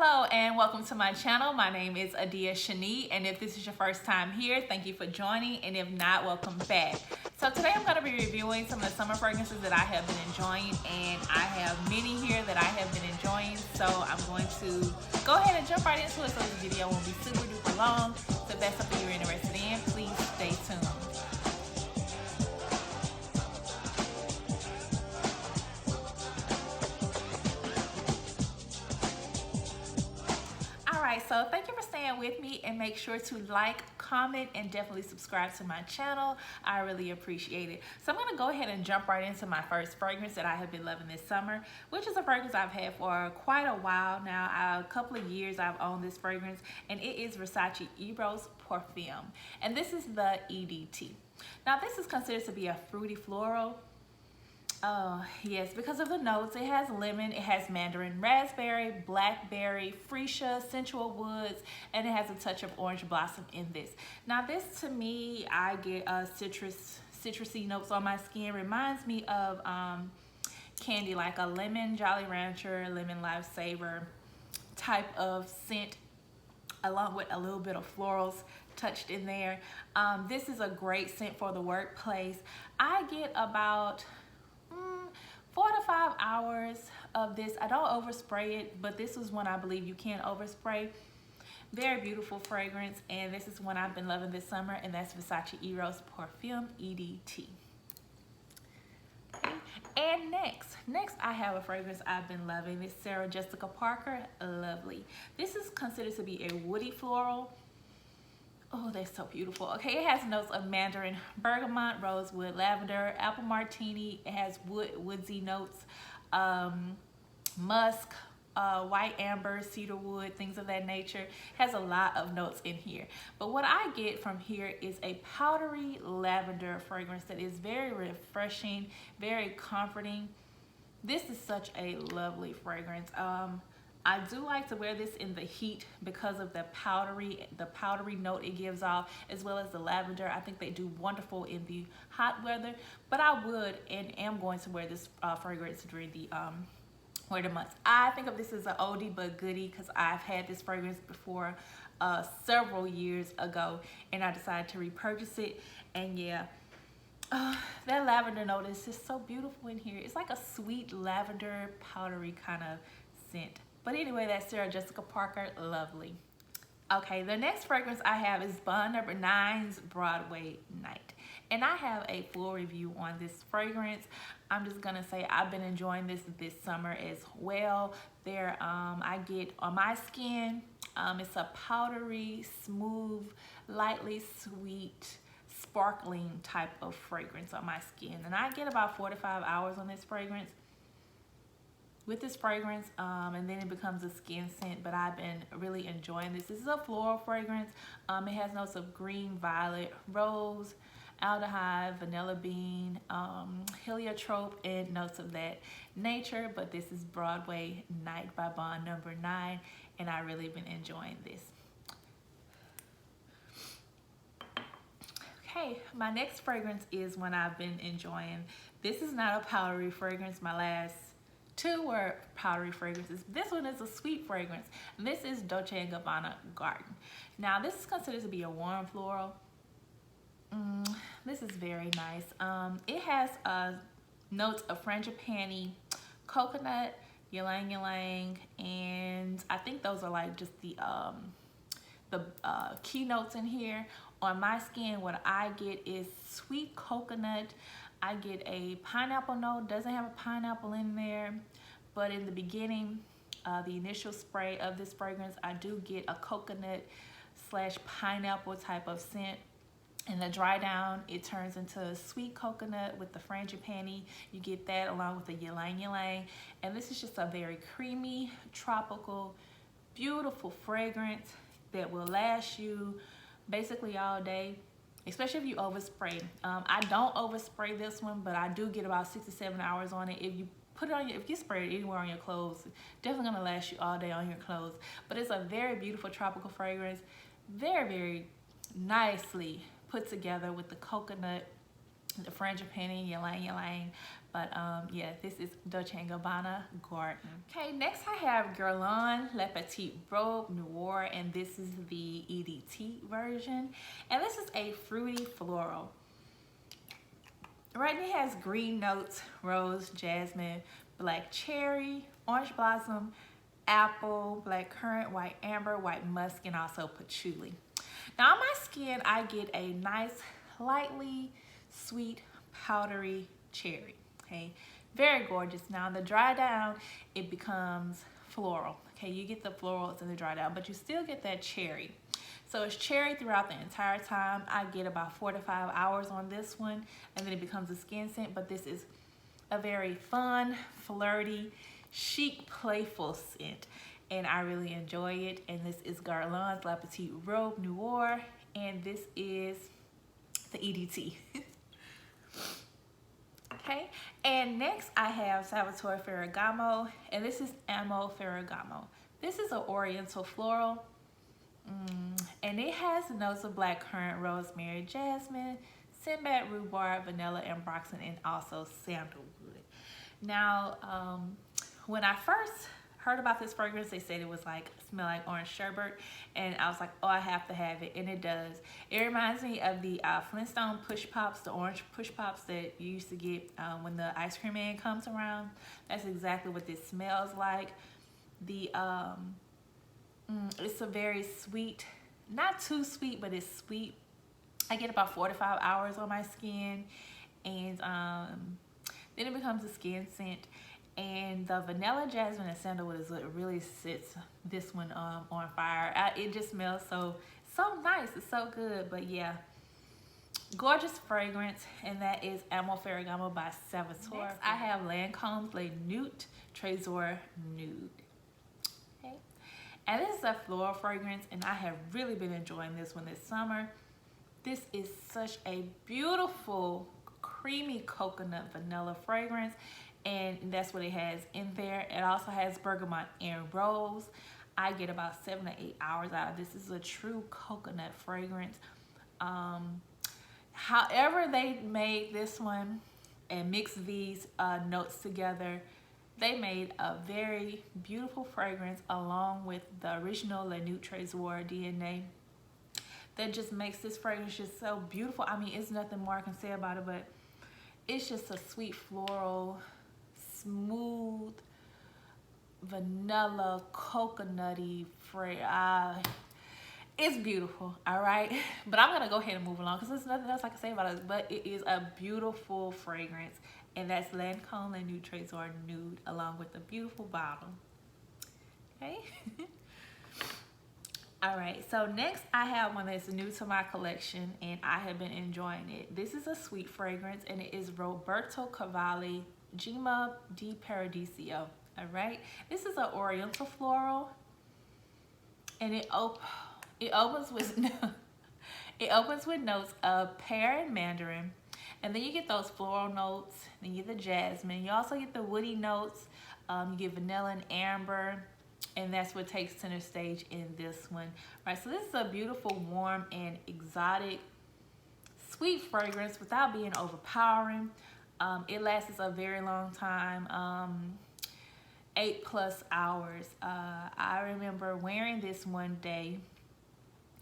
Hello and welcome to my channel. My name is Adia Shani, and if this is your first time here, thank you for joining, and if not, welcome back. So today I'm going to be reviewing some of the summer fragrances that I have been enjoying, and I have many here that I have been enjoying, so I'm going to go ahead and jump right into it so this video won't be super duper long. So if that's something you're interested in, please stay tuned. So thank you for staying with me, and make sure to like, comment, and definitely subscribe to my channel. I really appreciate it. So I'm going to go ahead and jump right into my first fragrance that I have been loving this summer, which is a fragrance I've had for quite a while now. A couple of years I've owned this fragrance, and it is Versace Eros Femme, and this is the EDT. Now this is considered to be a fruity floral. Oh yes, because of the notes. It has lemon, it has mandarin, raspberry, blackberry, freesia, sensual woods, and it has a touch of orange blossom in this. Now this, to me, I get citrusy notes on my skin. Reminds me of candy, like a lemon Jolly Rancher, lemon Lifesaver type of scent, along with a little bit of florals touched in there. This is a great scent for the workplace. I get about 4 to 5 hours of this. I don't overspray it, but this is one I believe you can overspray. Very beautiful fragrance, and this is one I've been loving this summer, and that's Versace Eros Femme EDT. Okay. And next I have a fragrance I've been loving. It's Sarah Jessica Parker Lovely. This is considered to be a woody floral. Oh, that's so beautiful. Okay, it has notes of mandarin, bergamot, rosewood, lavender, apple martini. It has woodsy notes, musk, white amber, cedarwood, things of that nature. It has a lot of notes in here. But what I get from here is a powdery lavender fragrance that is very refreshing, very comforting. This is such a lovely fragrance. I do like to wear this in the heat because of the powdery note it gives off, as well as the lavender. I think they do wonderful in the hot weather, but I would and am going to wear this fragrance during the winter months. I think of this as an oldie but goodie because I've had this fragrance before several years ago, and I decided to repurchase it. And yeah, that lavender note is just so beautiful in here. It's like a sweet lavender powdery kind of scent. But anyway, that's Sarah Jessica Parker Lovely. Okay, the next fragrance I have is Bond No. 9's Broadway Nite. And I have a full review on this fragrance. I'm just gonna say I've been enjoying this summer as well. I get on my skin, it's a powdery, smooth, lightly sweet, sparkling type of fragrance on my skin. And I get about 4 to 5 hours on this fragrance. With this fragrance, and then it becomes a skin scent, but I've been really enjoying this. This is a floral fragrance. It has notes of green, violet, rose, aldehyde, vanilla bean, heliotrope, and notes of that nature. But this is Broadway Nite by Bond No. 9, and I've really been enjoying this. Okay, my next fragrance is one I've been enjoying. This is not a powdery fragrance. My last 2 were powdery fragrances. This one is a sweet fragrance. This is Dolce and Gabanna Garden. Now this is considered to be a warm floral. This is very nice. It has notes of frangipani, coconut, ylang ylang, and I think those are like just the key notes in here. On my skin, what I get is sweet coconut. I get a pineapple note. Doesn't have a pineapple in there, but in the beginning, the initial spray of this fragrance, I do get a coconut / pineapple type of scent. In the dry down, it turns into a sweet coconut with the frangipani. You get that along with the ylang ylang, and this is just a very creamy, tropical, beautiful fragrance that will last you basically all day, especially if you overspray. I don't overspray this one, but I do get about 6 to 7 hours on it. If you put it on if you spray it anywhere on your clothes, it's definitely gonna last you all day on your clothes. But it's a very beautiful tropical fragrance, very, very nicely put together with the coconut, the frangipani, ylang ylang. But yeah, this is Dolce & Gabbana Garden. Okay, next I have Guerlain Le Petite Robe Noire, and this is the EDT version. And this is a fruity floral. Right, it has green notes, rose, jasmine, black cherry, orange blossom, apple, black currant, white amber, white musk, and also patchouli. Now on my skin, I get a nice, lightly sweet, powdery cherry. Okay, very gorgeous. Now in the dry down, it becomes floral. Okay, you get the florals in the dry down, but you still get that cherry. So it's cherry throughout the entire time. I get about 4 to 5 hours on this one, and then it becomes a skin scent. But this is a very fun, flirty, chic, playful scent, and I really enjoy it. And this is Guerlain's La Petite Robe Noire, and this is the EDT. Okay, and next I have Salvatore Ferragamo, and this is Amo Ferragamo. This is an oriental floral, and it has the notes of black currant, rosemary, jasmine, sinbad, rhubarb, vanilla, ambroxan, and also sandalwood. Now, when I first heard about this fragrance, they said it was like, smell like orange sherbet, and I was like, oh, I have to have it, and it does. It reminds me of the Flintstone push pops, the orange push pops that you used to get when the ice cream man comes around. That's exactly what this smells like. The it's a very sweet, not too sweet, but it's sweet. I get about 4 to 5 hours on my skin, and then it becomes a skin scent. And the vanilla, jasmine, and sandalwood is what really sets this one on fire. It just smells so nice. It's so good. But yeah, gorgeous fragrance, and that is Amo Ferragamo by Salvatore. Next, I have Lancome's Nude Tresor Nude. Okay, and this is a floral fragrance, and I have really been enjoying this one this summer. This is such a beautiful, creamy coconut vanilla fragrance, and that's what it has in there. It also has bergamot and rose. I get about 7 to 8 hours out of this. This is a true coconut fragrance. However they made this one and mixed these notes together, they made a very beautiful fragrance along with the original Le Nude Tresor DNA that just makes this fragrance just so beautiful. I mean, it's nothing more I can say about it, but it's just a sweet floral, smooth, vanilla, coconutty fragrance. It's beautiful, all right? But I'm gonna go ahead and move along because there's nothing else I can say about it, but it is a beautiful fragrance, and that's Lancome Le Nude Tresor Nude along with the beautiful bottle, okay? All right, so next I have one that's new to my collection, and I have been enjoying it. This is a sweet fragrance, and it is Roberto Cavalli Gemma di Paradiso. All right, this is an oriental floral, and it opens with notes of pear and mandarin, and then you get those floral notes. Then you get the jasmine. You also get the woody notes. You get vanilla and amber. And that's what takes center stage in this one. Right, so this is a beautiful, warm, and exotic, sweet fragrance without being overpowering. It lasts a very long time, 8+ hours. I remember wearing this one day,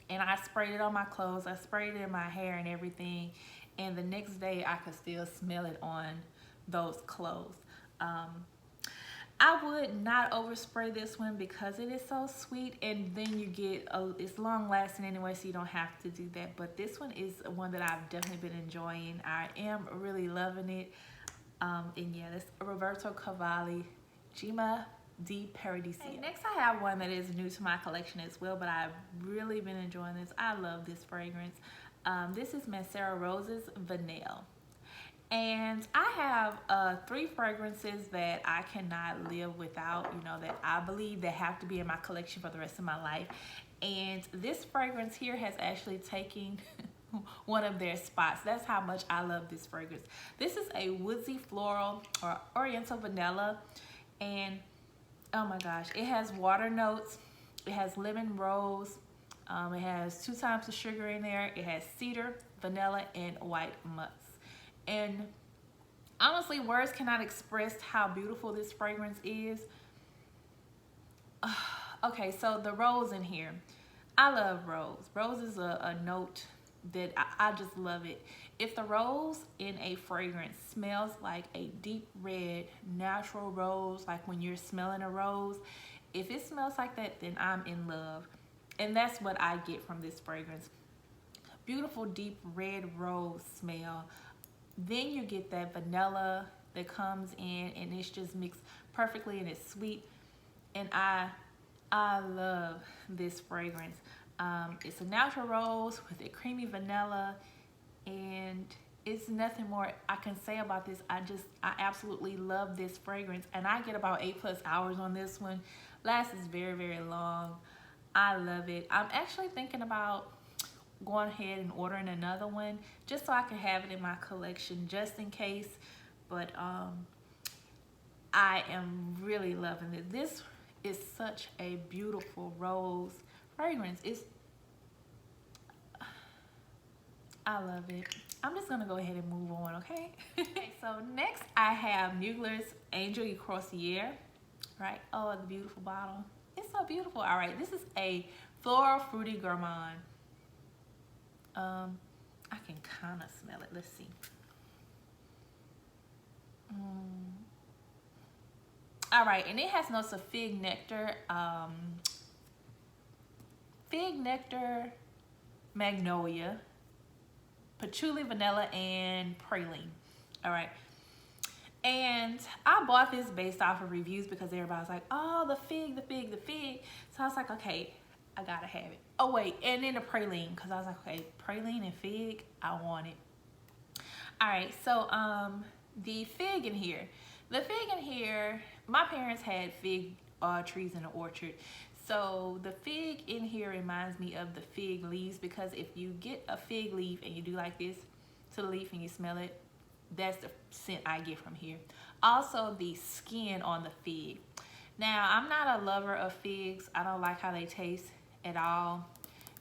and I sprayed it on my clothes. I sprayed it in my hair and everything. And the next day, I could still smell it on those clothes. I would not overspray this one because it is so sweet, and then you get it's long lasting anyway, so you don't have to do that. But this one is one that I've definitely been enjoying. I am really loving it. And yeah, that's Roberto Cavalli Gemma di Paradiso. Okay, next I have one that is new to my collection as well, but I've really been enjoying this. I love this fragrance. This is Mancera Roses Vanille. And I have 3 fragrances that I cannot live without, you know, that I believe that have to be in my collection for the rest of my life. And this fragrance here has actually taken one of their spots. That's how much I love this fragrance. This is a woodsy floral or oriental vanilla. And oh my gosh, it has water notes. It has lemon rose. It has 2 times the sugar in there. It has cedar, vanilla, and white musk. And Honestly, words cannot express how beautiful this fragrance is. Okay, so the rose in here. I love rose. Rose is a note that I just love it. If the rose in a fragrance smells like a deep red natural rose, like when you're smelling a rose, if it smells like that, then I'm in love. And that's what I get from this fragrance. Beautiful deep red rose smell. Then you get that vanilla that comes in, and it's just mixed perfectly, and it's sweet. And I love this fragrance. It's a natural rose with a creamy vanilla, and it's nothing more I can say about this. I absolutely love this fragrance, and I get about 8+ hours on this one. Lasts very, very long. I love it. I'm actually thinking about going ahead and ordering another one just so I can have it in my collection just in case. But I am really loving it. This is such a beautiful rose fragrance. I love it. I'm just gonna go ahead and move on, okay? Okay, so next I have Mugler's Angel et Croisiere, right? Oh, the beautiful bottle. It's so beautiful. All right, this is a floral fruity gourmand. I can kind of smell it. Let's see. All right, and it has notes of fig nectar, magnolia, patchouli, vanilla, and praline. All right. And I bought this based off of reviews because everybody was like, oh, the fig, the fig, the fig. So I was like, okay, I gotta have it. Oh wait, and then the praline, because I was like, okay, praline and fig, I want it. All right, so the fig in here. The fig in here, my parents had fig trees in the orchard. So the fig in here reminds me of the fig leaves, because if you get a fig leaf and you do like this to the leaf and you smell it, that's the scent I get from here. Also the skin on the fig. Now, I'm not a lover of figs. I don't like how they taste at all.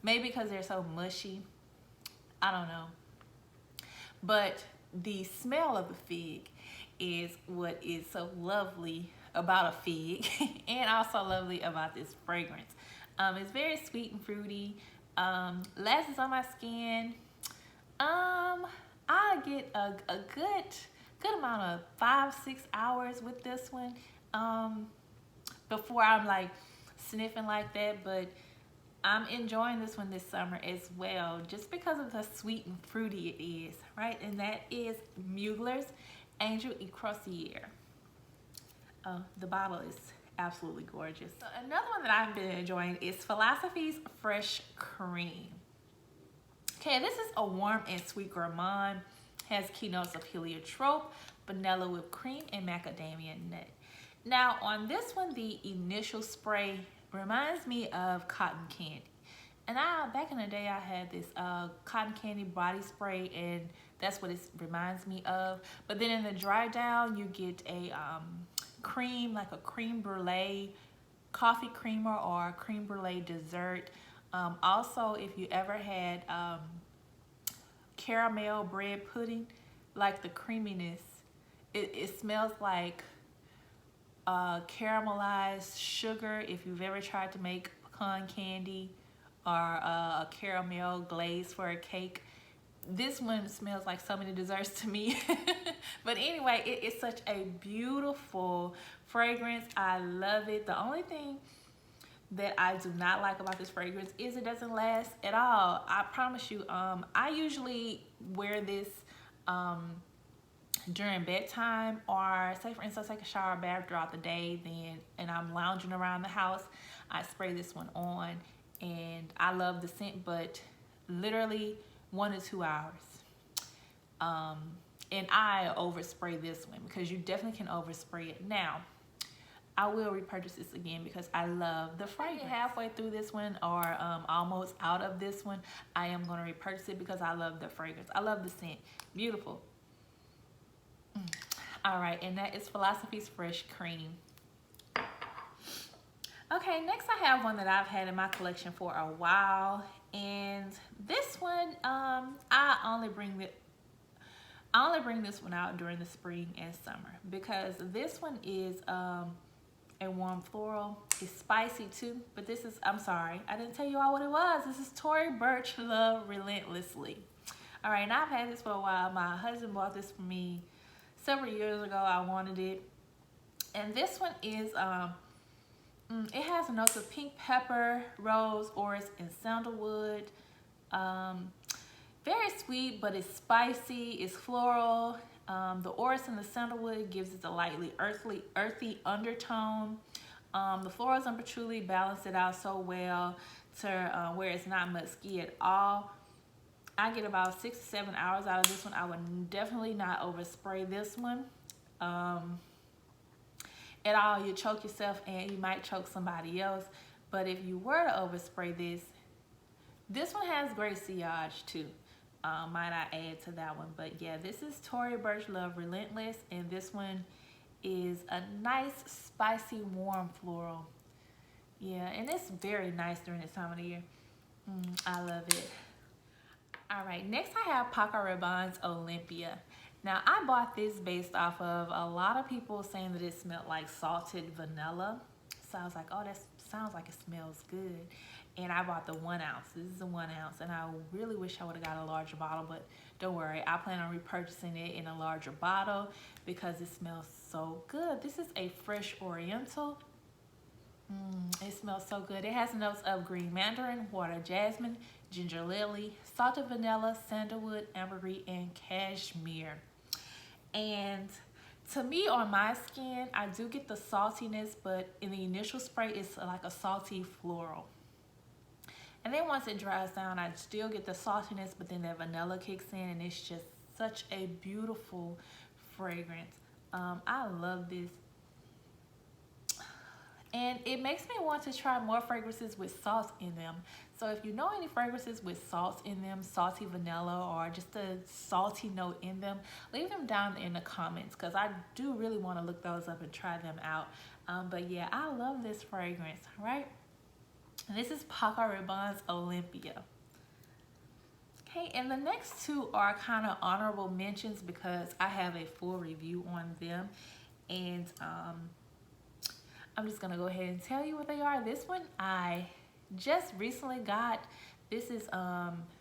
Maybe because they're so mushy. I don't know. But the smell of the fig is what is so lovely about a fig and also lovely about this fragrance. It's very sweet and fruity. Lasts on my skin. I get a good amount of 5-6 hours with this one before I'm like sniffing like that, but I'm enjoying this one this summer as well, just because of the sweet and fruity it is, right? And that is Mugler's Angel et Croisiere. The bottle is absolutely gorgeous. So another one that I've been enjoying is Philosophy's Fresh Cream. Okay, this is a warm and sweet gourmand. Has keynotes of heliotrope, vanilla whipped cream, and macadamia nut. Now on this one, the initial spray reminds me of cotton candy. And back in the day, I had this cotton candy body spray, and that's what it reminds me of. But then in the dry down, you get a cream, like a creme brulee, coffee creamer, or creme brulee dessert. Also, if you ever had caramel bread pudding, like the creaminess, it smells like caramelized sugar. If you've ever tried to make pecan candy or a caramel glaze for a cake, this one smells like so many desserts to me. But anyway, it is such a beautiful fragrance. I love it. The only thing that I do not like about this fragrance is it doesn't last at all. I promise you. I usually wear this during bedtime, or say for instance, take a shower, bath throughout the day, and I'm lounging around the house, I spray this one on, and I love the scent, but literally 1 to 2 hours. And I overspray this one, because you definitely can overspray it. Now, I will repurchase this again because I love the fragrance. Halfway through this one, or almost out of this one, I am going to repurchase it because I love the fragrance. I love the scent. Beautiful. All right, and that is Philosophy's Fresh Cream. Okay, next I have one that I've had in my collection for a while, and this one I only bring I only bring this one out during the spring and summer because this one is a warm floral. It's spicy too, but this is, I'm sorry, I didn't tell you all what it was. This is Tory Burch Love Relentlessly. All right, now I've had this for a while. My husband bought this for me several years ago. I wanted it. And this one is, it has notes of pink pepper, rose, orris, and sandalwood. Very sweet, but it's spicy, it's floral. The orris and the sandalwood gives it a lightly earthy undertone. The florals and patchouli balance it out so well to where it's not musky at all. I get about 6 to 7 hours out of this one. I would definitely not overspray this one at all. You choke yourself and you might choke somebody else. But if you were to overspray this one has great sillage too. Might I add to that one. But yeah, this is Tory Burch Love Relentless, and this one is a nice spicy warm floral. Yeah, and it's very nice during this time of the year. I love it. All right, next I have Paco Rabanne's Olypea. Now I bought this based off of a lot of people saying that it smelled like salted vanilla. So I was like, oh, that sounds like it smells good. And I bought the 1 ounce. This is a 1 ounce, and I really wish I would have got a larger bottle, but don't worry, I plan on repurchasing it in a larger bottle because it smells so good. This is a fresh oriental. It smells so good. It has notes of green mandarin, water jasmine, ginger lily, salted vanilla, sandalwood, ambergris, and cashmere. And to me, on my skin, I do get the saltiness, but in the initial spray, it's like a salty floral. And then once it dries down, I still get the saltiness, but then that vanilla kicks in, and it's just such a beautiful fragrance. I love this. And it makes me want to try more fragrances with salt in them. So if you know any fragrances with salt in them, salty vanilla, or just a salty note in them, leave them down in the comments because I do really want to look those up and try them out. But yeah, I love this fragrance, right? And this is Paco Rabanne's Olypea. Okay, and the next two are kind of honorable mentions because I have a full review on them. And I'm just gonna go ahead and tell you what they are. This one I just recently got. This is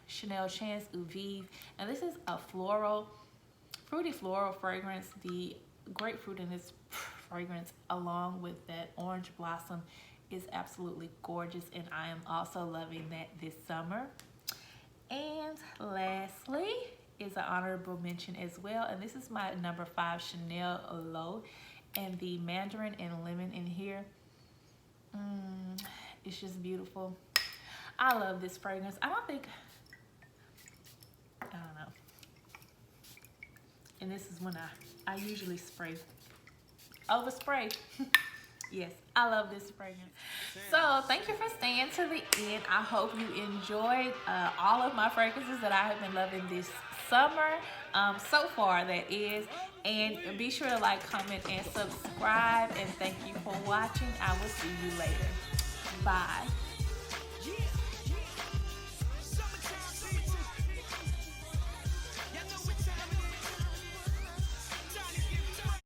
Chanel Chance Vive, and this is a fruity floral fragrance. The grapefruit in this fragrance along with that orange blossom is absolutely gorgeous, and I am also loving that this summer. And lastly is an honorable mention as well, and this is my number 5 Chanel Leau, and the mandarin and lemon in here, it's just beautiful. I love this fragrance. I don't know. And this is when I usually overspray. Yes, I love this fragrance. So thank you for staying to the end. I hope you enjoyed all of my fragrances that I have been loving this summer, so far that is. And be sure to like, comment, and subscribe. And thank you for watching. I will see you later. Bye.